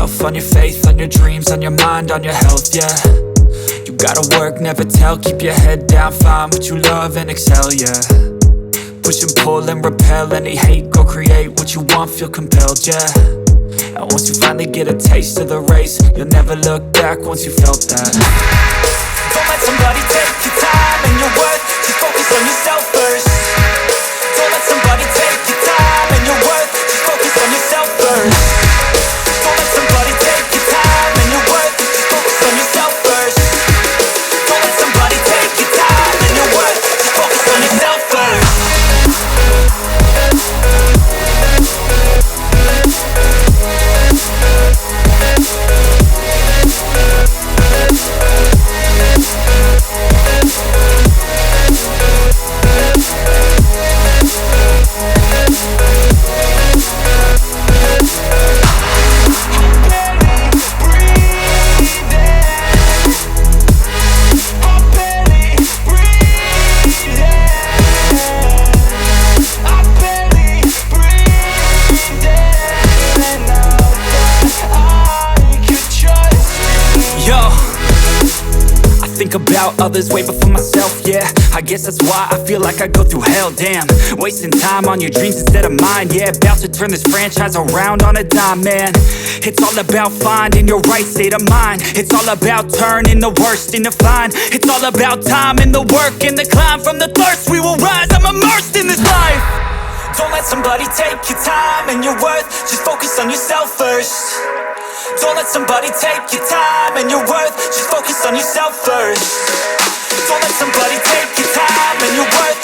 yourself, on your faith, on your dreams, on your mind, on your health, yeah. You gotta work, never tell, keep your head down, find what you love and excel, yeah. Push and pull and repel any hate, go create what you want, feel compelled, yeah. And once you finally get a taste of the race, you'll never look back once you felt that. Don't let somebody take your time and your worth, just focus on yourself first. Don't let somebody take your time and your worth, just focus on yourself first. Don't let somebody take your time and your worth, just focus on yourself first. Don't let somebody take your time and your worth, just focus on yourself first. Think about others way before myself, yeah. I guess that's why I feel like I go through hell, damn. Wasting time on your dreams instead of mine, yeah. About to turn this franchise around on a dime, man. It's all about finding your right state of mind. It's all about turning the worst into fine. It's all about time and the work and the climb. From the thirst we will rise, I'm immersed in this life. Don't let somebody take your time and your worth, just focus on yourself first. Don't let somebody take your time and your worth, just focus on yourself first. Don't let somebody take your time and your worth,